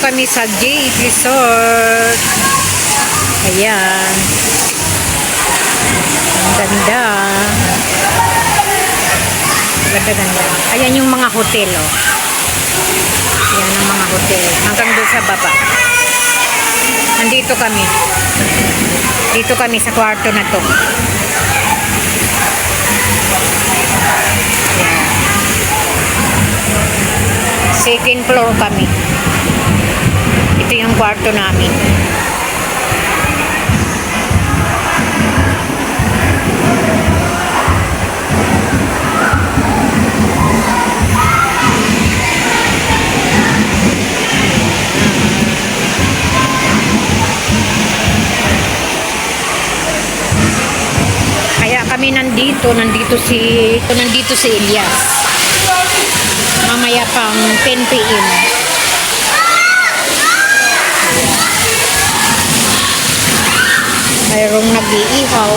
kami sa Jade Resort. Ayan. Ang ganda. Ganda-ganda. Ayan yung mga hotel, oh. Ayan ang mga hotel. Hanggang doon sa baba. Nandito kami. Dito kami sa kwarto na to. Ayan. Second floor kami. Ito yung kwarto namin. Kaya kami nandito si Elias. Mamaya pang 10 PM. Mayroong nag-iihaw.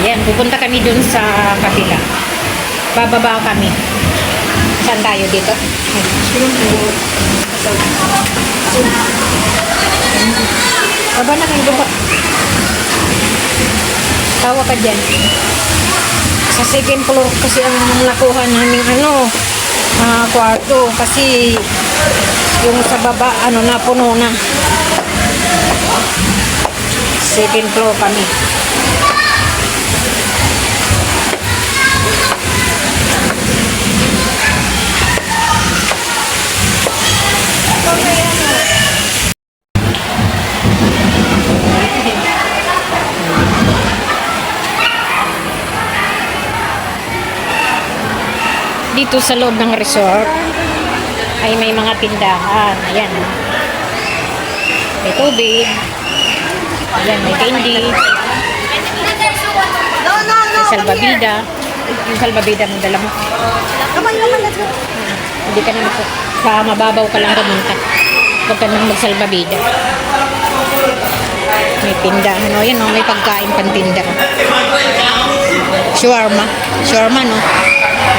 Ayan, pupunta kami dun sa kabila. Bababa kami. Saan tayo dito? Baba na kayo doon. Tawa ka dyan. Sa second floor kasi ang nakuha namin kwarto. Kasi yung sa baba, napuno na. Second floor kami. Dito sa loob ng resort ay may mga tindahan. Ayan. May tubig. Ayan, may candy. May salbabida. Yung salbabida mo dala mo. Hindi ka naman sa mababaw ka lang pumunta. Huwag ka nang magsalbabida. May tindahan. Ayan, may pagkain pantinda. Shawarma. Shawarma, no?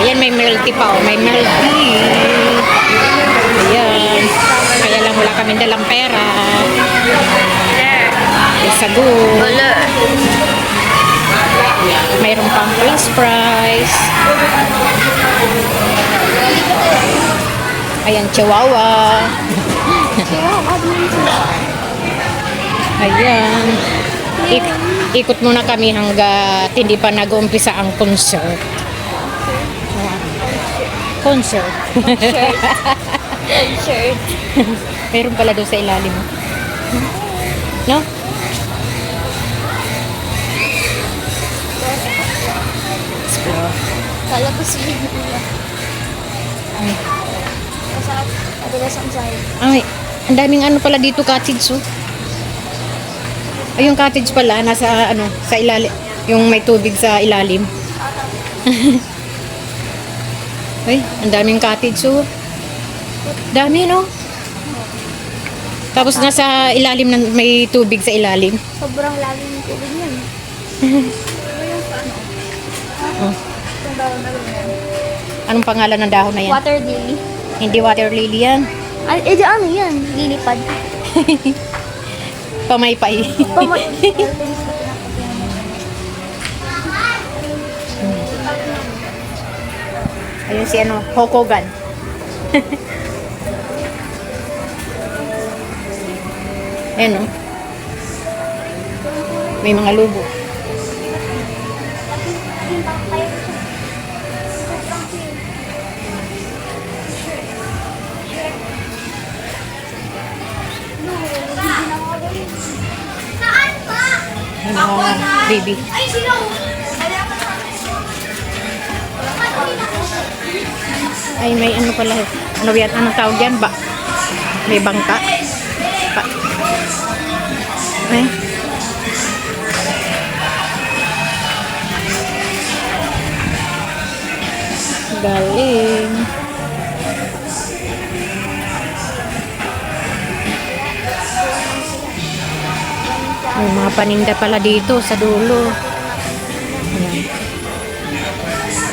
Ayan, may milk tea pa, oh. May milk tea. Ayan. Kaya lang wala kami dalang pera. May sago. Mayroon pang french fries. Ayan, chihuahua. Ayan. Ikot muna kami hanggat hindi pa nag-uumpisa ang concert. Concert. Meron pala doon sa ilalim. No? Explore. Kala ko si Biblia. Kasap, madalas ang sa'yo. Ay, ang daming pala dito, cottage, oh. Ay, yung cottage pala, nasa, sa ilalim. Yung may tubig sa ilalim. Ay, ang daming cottage, oh. Dami, no? Tapos nasa ilalim may tubig sa ilalim. Sobrang lalim ng tubig yan. Oh. Itong dahon na lang yan. Anong pangalan ng dahon na yan? Water lily. Hindi water lily yan. Ay, ano yan? Lilipad. Pamaypay. Ayun si Hokogan. Ayan, oh. May mga lubo. May mga baby. Ay, may pala. Anong tawag yan? May bangka. Ay. Galing. May mga paninda pala dito sa dulo. Ayan.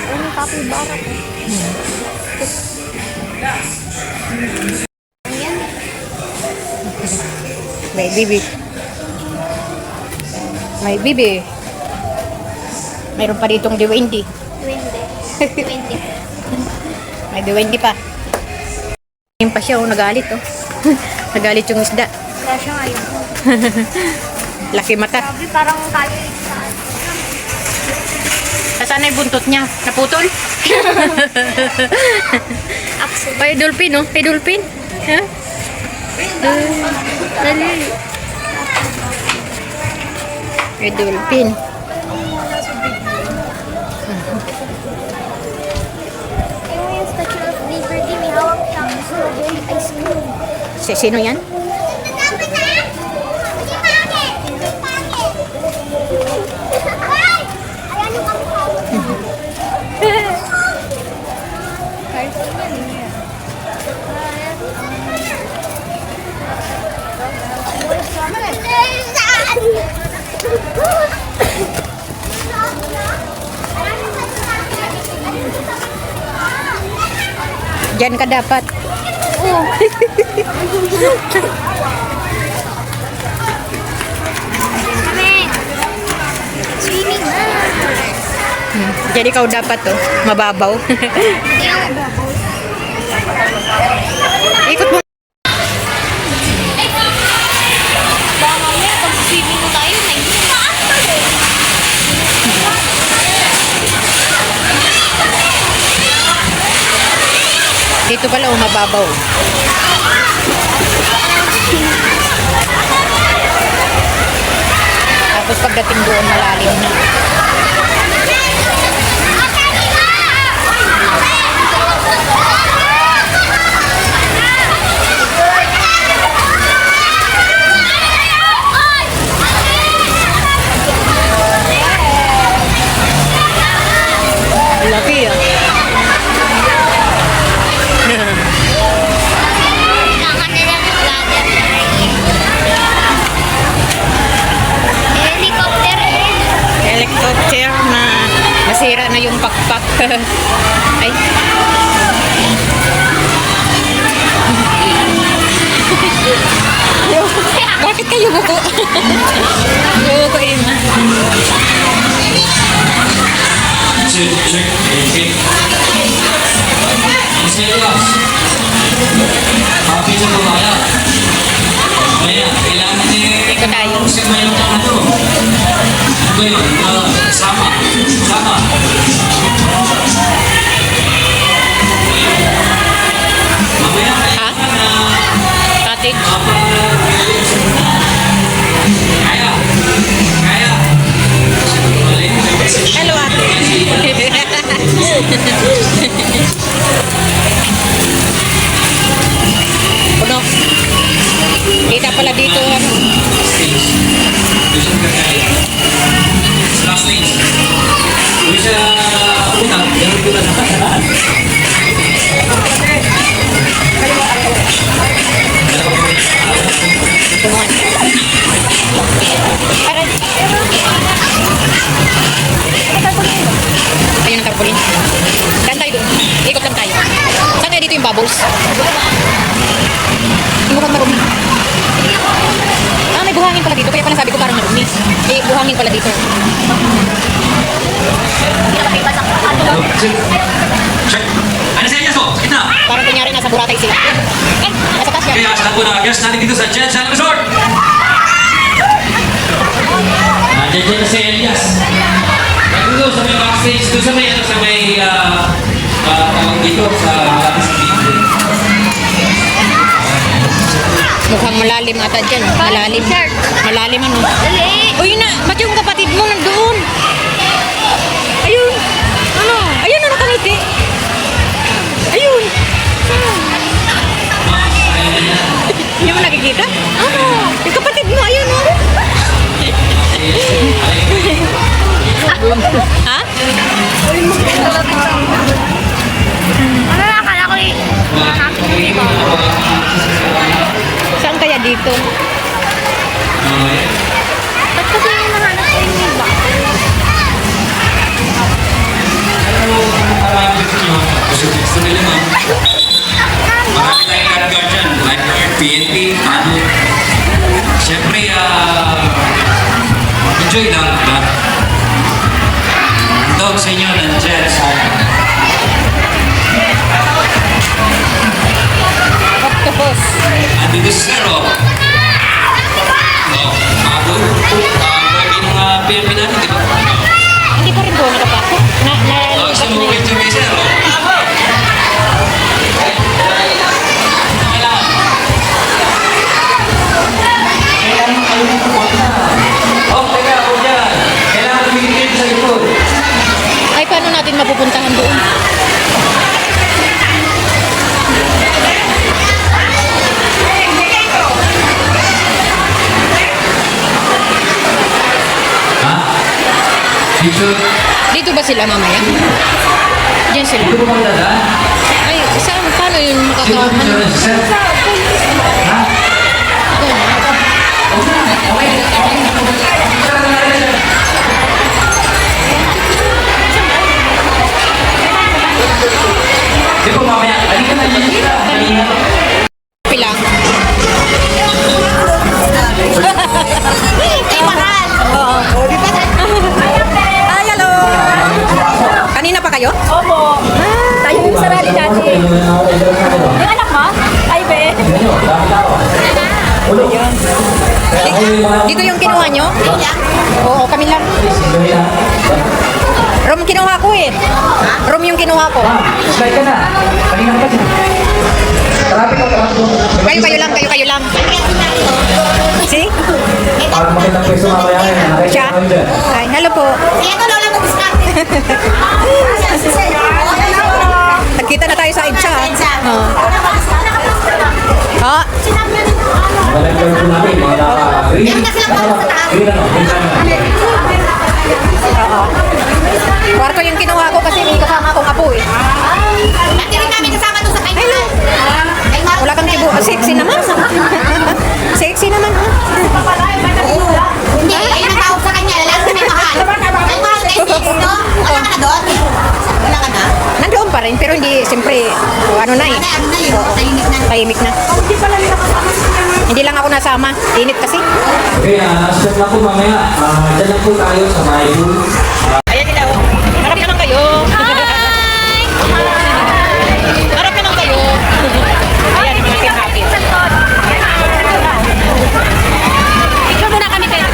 Ano yung capybara ko? Ayan. May bibi. May bibi. Mayroon pa ditong diwendi. 20. 20. May diwendi pa. Yung pa siya, oh, nagalit, oh. Nagalit yung isda. Kaya siya ngayon. Laki mata. Grabe, parang kaya Nasaan na yung buntot niya? Naputol? Axel. Ay, dolphin, oh. Ay, dolphin. Ha? Dali. Ay, dolphin. Ayun yung Statue of Liberty, may hawak siyang strawberry ice cream. Sino yan? Ayan yung Diyan ka dapat. kami. Swimming na. Diyan ikaw dapat, oh. Mababaw. Ikot mo. Baka mamaya, pag swimming na tayo, Dito pala, oh, mababaw. Tapos pagdating doon, malalim na. Laki, ah. helicopter. Helicopter na masira na yung pakpak. Ay. Bakit kayo buko? Buko ima. Check, check, okay. Serious. Happy sa kumaya. Kaya, kailangan Iko tayo. Kasi mayroon kang ano. Ano yun? Sama. Sama. Mamaya, Ha? Cottage. Kaya. Kaya. Hello, ate. Puno. Kita pala dito, ano. Last name. Bisa utang, jangan kita dapat. Tumuan. Parang. Ayun ang tarpaulin. Saan tayo doon? Ikot lang tayo. Saan kaya dito yung bubbles? Hindi mukhang marumi. Ah, may buhangin pala dito. Kaya pala sabi ko parang marumi. May buhangin pala dito. Check. Check. Ano sa inyo so? Kita. Parang kunyari nasa Boracay sila. Eh, nasa taas yan. Kaya sa lahat na guest natin dito sa Jensen Resort. Nandiyan dyan na si Elias. Nandun sa may backstage, doon sa may ano sa may tawag dito sa Latis Video. Mukhang malalim ata dyan. Malalim. Malalim ano. Dali. Uy na, ba't yung kapatid mo nandoon? Ayun. Ano? Ayun na nakangiti. Ayun. Hindi mo nakikita? Ano? Yung kapatid mo, ayun oh. Ha? Ano na, akala ko yung Saan kaya dito? Kasi yung nahanap ko yung iba. Ano marami gusto nyo? Gusto nila ma'am. Marami tayong lifeguard dyan. Lifeguard, PNP, ano. Siyempre, enjoy lang, diba? Ang dog sa inyo nandiyan sa Octopus. andito si Sir, oh. Oh, mga doon. Pwede ng PNP natin, di ba? Hindi ko rin po nakapasok. Oh, gusto mo picture kay Sir, oh. Oh, teka, ako dyan. Kailangan tumigil sa likod. Ay, paano natin mapupuntahan doon? Ha? Picture? Dito ba sila mamaya? Diyan sila. Dito mo magdadaan? Ay, saan? Paano yun Sino makakawan? picture na si Sir? Ha? Di ba mamaya? Halika na dyan sila. Halika. Pila. Ay, mahal! Ay, hello! Kanina pa kayo? Opo. Tayo yung sarali natin. Yung anak mo? Ay, be. Dito yung kinuha nyo? Oo, kami lang. Rom kinuha ko eh. Rom yung kinuha ko. Slide ka na. Kanina ka pa dyan. Traffic ako. Kayo lang, kayo lang. See? Para makita ko yung mamaya ngayon. Siya? Ay, hello po. Kaya ito lola mo diskarte. Nagkita na tayo sa EDSA. Oo. Ha? Sinabi niya dito, ano? Balik ko natin. Green. Meron na silang bago sa taas. Green ano? Green ano? Kwarto yung kinuha ko kasi may kasama akong apo eh. Dati rin kami kasama doon sa kainan. Ay, mahal. Wala kang tibo. Sexy naman. Sexy naman. Ha? Hindi, ay natawag sa kanya. Lalaki na may mahal. Ay, mahal na sis, no? Wala ka na doon? Wala ka na? Nandoon pa rin pero hindi, siyempre, ano na eh. Ay, ano na yun? Tahimik na. Tahimik na. Hindi lang ako nasama. Init kasi. Okay, start na po mamaya. Dyan lang po tayo sa my room. Ayan nila. Oh. Harap naman kayo. Hi! Harap naman kayo. Ayan, mga happy. Picture muna kami kayo.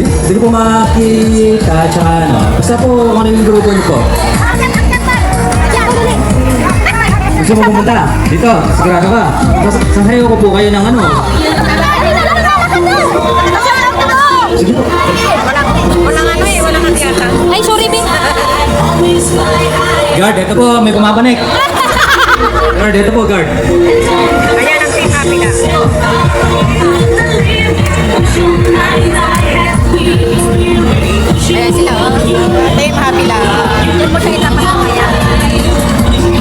Hindi ko po makita, tsaka ano. Basta po kung ano yung grupo niyo po. Gusto mo pumunta? Dito, sigurado ka. Sasayaw ko po kayo ng ano. Sige po. Walang ano eh, walang akyatan. Ay, sorry, Bing. Guard, ito po, may pumapanik. Guard, ito po, guard. Ayan ang Team Happy na. Ayan sila, oh. Team Happy lang. Diyan mo siya itapasamaya.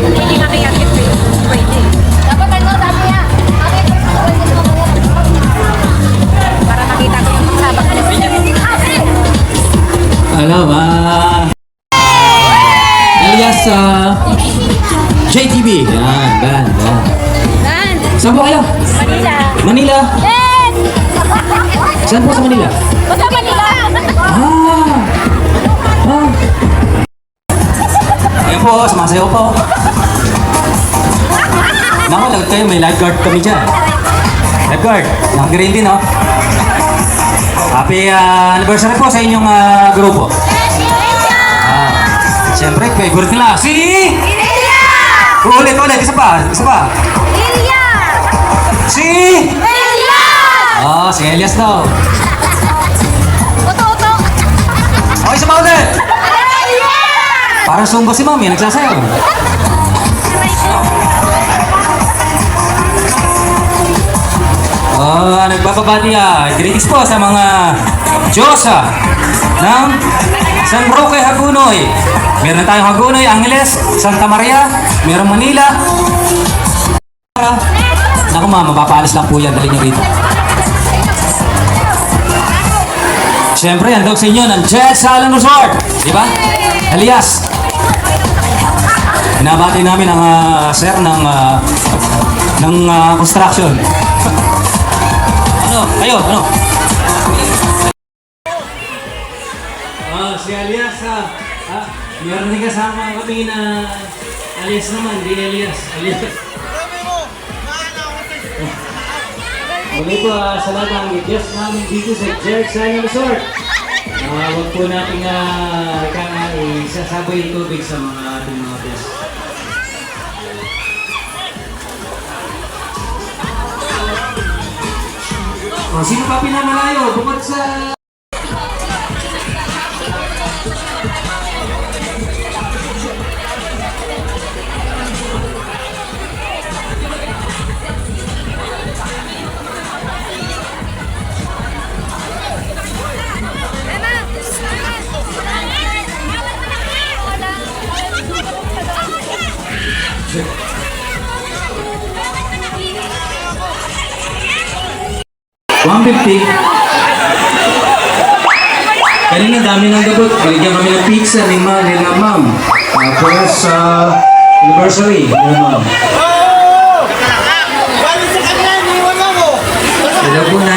Hindi nakayakit ko yung pwede. Dapat ano, sabi niya. Para makita ko yung magsabak na Alam, alias, JTV. Yan, Dan. Dan! Saan po kayo? Manila! Manila. Yes! Saan po sa Manila? Basta Manila! Ayan po, sumasayaw po. Naku, lagot kayo, may lifeguard kami dyan. Lifeguard, nakagreen din, no? Happy anniversary po sa inyong grupo. Siyempre, favorite nila. Si! Ulit, isa pa. Si! Si Elias daw. Uto-uto! Okay, isa pa ulit. Parang sumba si Mami, nagsasayaw. Nagbababati greetings po sa mga Diyosa ng San Roque, Hagunoy. Meron tayong Hagunoy, Angeles, Santa Maria, meron Manila. Naku ma'am, mapapaalis lang po yan, dali nyo rito. Siyempre, andog sa inyo ng Jet Salon Resort. Di ba? Elias. Binabati namin ang sir ng construction. Ano? Si Elias, meron din kasama kami na Elias naman, di Elias. Muli po sa lahat ng guest namin dito sa Jet Salon Resort. Huwag po natin isasaboy yung tubig sa mga ating mga guests. Sino pa pinamalayo? Bukod sa... $150. Kanina dami ng gabot. Binigyan kami ng pizza ni ma'am. Tapos anniversary ni ma'am. Hello po na